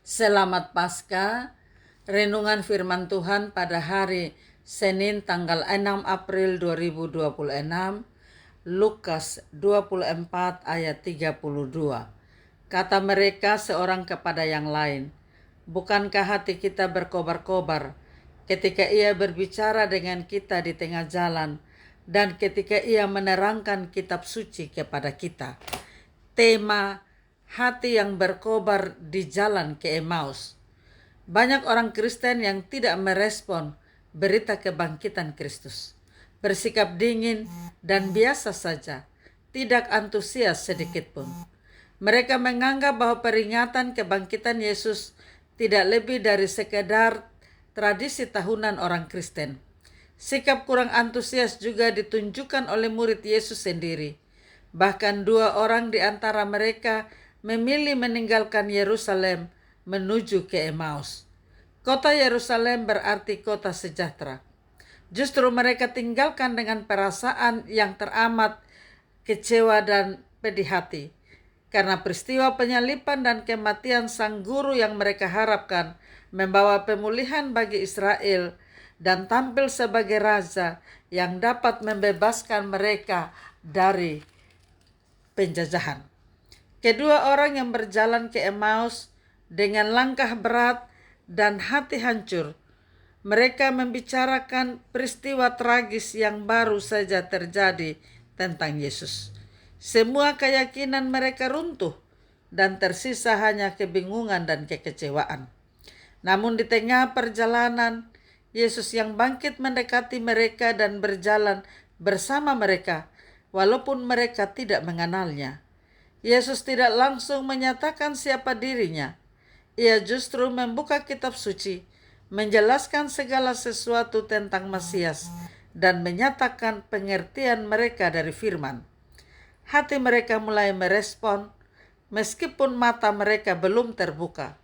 Selamat Paskah, renungan firman Tuhan pada hari Senin tanggal 6 April 2026, Lukas 24 ayat 32. Kata mereka seorang kepada yang lain, "Bukankah hati kita berkobar-kobar ketika ia berbicara dengan kita di tengah jalan dan ketika ia menerangkan kitab suci kepada kita?" Tema hati yang berkobar di jalan ke Emmaus. Banyak orang Kristen yang tidak merespon berita kebangkitan Kristus, bersikap dingin dan biasa saja, tidak antusias sedikit pun. Mereka menganggap bahwa peringatan kebangkitan Yesus tidak lebih dari sekedar tradisi tahunan orang Kristen. Sikap kurang antusias juga ditunjukkan oleh murid Yesus sendiri. Bahkan 2 orang di antara mereka memilih meninggalkan Yerusalem menuju ke Emmaus. Kota Yerusalem berarti kota sejahtera. Justru mereka tinggalkan dengan perasaan yang teramat kecewa dan pedih hati. Karena peristiwa penyaliban dan kematian sang guru yang mereka harapkan membawa pemulihan bagi Israel dan tampil sebagai raja yang dapat membebaskan mereka dari penjajahan. Kedua orang yang berjalan ke Emmaus dengan langkah berat dan hati hancur, mereka membicarakan peristiwa tragis yang baru saja terjadi tentang Yesus. Semua keyakinan mereka runtuh dan tersisa hanya kebingungan dan kekecewaan. Namun di tengah perjalanan, Yesus yang bangkit mendekati mereka dan berjalan bersama mereka, walaupun mereka tidak mengenalnya. Yesus tidak langsung menyatakan siapa dirinya. Ia justru membuka kitab suci, menjelaskan segala sesuatu tentang Mesias, dan menyatakan pengertian mereka dari firman. Hati mereka mulai merespon, meskipun mata mereka belum terbuka.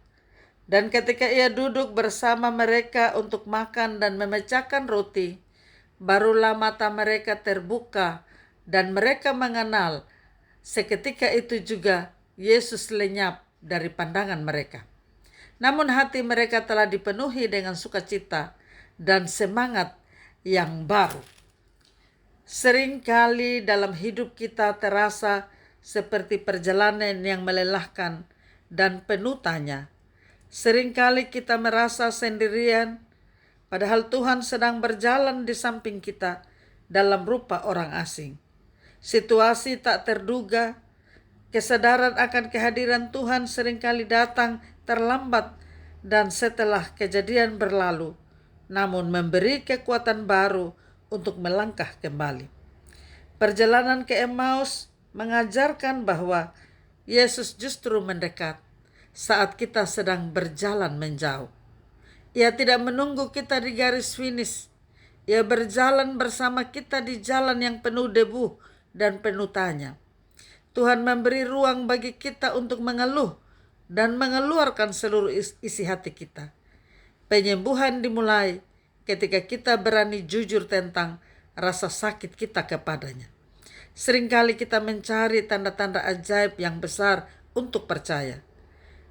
Dan ketika ia duduk bersama mereka untuk makan dan memecahkan roti, barulah mata mereka terbuka dan mereka mengenal. Seketika itu juga Yesus lenyap dari pandangan mereka. Namun hati mereka telah dipenuhi dengan sukacita dan semangat yang baru. Seringkali dalam hidup kita terasa seperti perjalanan yang melelahkan dan penuh tanya. Seringkali kita merasa sendirian, padahal Tuhan sedang berjalan di samping kita dalam rupa orang asing. Situasi tak terduga, kesadaran akan kehadiran Tuhan seringkali datang terlambat dan setelah kejadian berlalu, namun memberi kekuatan baru untuk melangkah kembali. Perjalanan ke Emmaus mengajarkan bahwa Yesus justru mendekat saat kita sedang berjalan menjauh. Ia tidak menunggu kita di garis finish. Ia berjalan bersama kita di jalan yang penuh debu dan penuh tanya. Tuhan memberi ruang bagi kita untuk mengeluh dan mengeluarkan seluruh isi hati kita. Penyembuhan dimulai ketika kita berani jujur tentang rasa sakit kita kepadanya. Seringkali kita mencari tanda-tanda ajaib yang besar untuk percaya.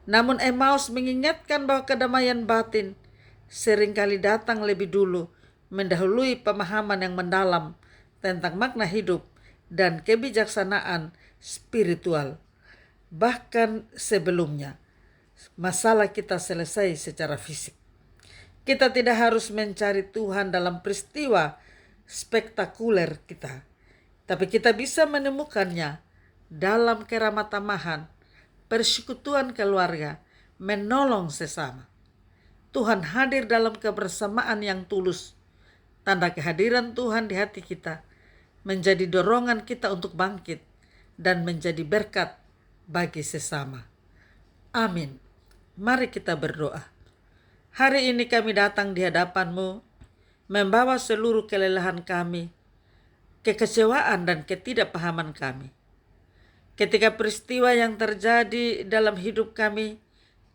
Namun Emmaus mengingatkan bahwa kedamaian batin seringkali datang lebih dulu, mendahului pemahaman yang mendalam tentang makna hidup dan kebijaksanaan spiritual. Bahkan sebelumnya masalah kita selesai secara fisik. Kita tidak harus mencari Tuhan dalam peristiwa spektakuler kita, tapi kita bisa menemukannya dalam keramah tamahan, persekutuan keluarga, menolong sesama. Tuhan hadir dalam kebersamaan yang tulus. Tanda kehadiran Tuhan di hati kita menjadi dorongan kita untuk bangkit dan menjadi berkat bagi sesama. Amin. Mari kita berdoa. Hari ini kami datang di hadapan-Mu, membawa seluruh kelelahan kami, kekecewaan dan ketidakpahaman kami. Ketika peristiwa yang terjadi dalam hidup kami,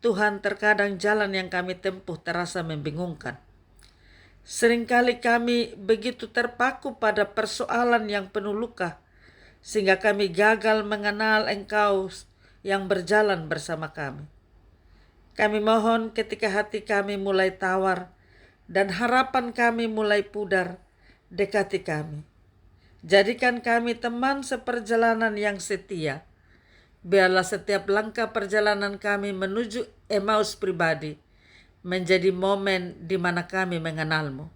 Tuhan, terkadang jalan yang kami tempuh terasa membingungkan. Seringkali kami begitu terpaku pada persoalan yang penuh luka, sehingga kami gagal mengenal Engkau yang berjalan bersama kami. Kami mohon ketika hati kami mulai tawar dan harapan kami mulai pudar, dekati kami. Jadikan kami teman seperjalanan yang setia. Biarlah setiap langkah perjalanan kami menuju Emmaus pribadi menjadi momen di mana kami mengenalmu.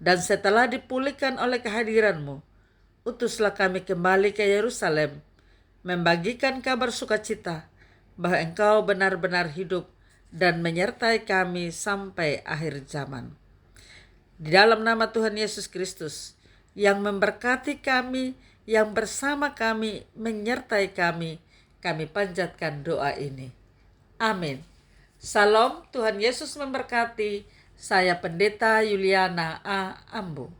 Dan setelah dipulihkan oleh kehadiranmu, utuslah kami kembali ke Yerusalem, membagikan kabar sukacita bahwa Engkau benar-benar hidup dan menyertai kami sampai akhir zaman. Di dalam nama Tuhan Yesus Kristus, yang memberkati kami, yang bersama kami, menyertai kami panjatkan doa ini. Amin. Salam, Tuhan Yesus memberkati. Saya Pendeta Yuliana A. Ambo.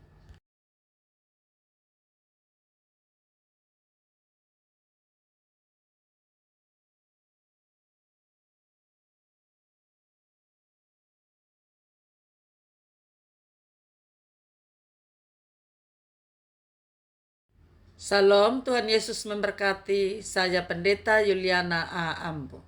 Salam, Tuhan Yesus memberkati. Saya Pendeta Yuliana A. Ambo.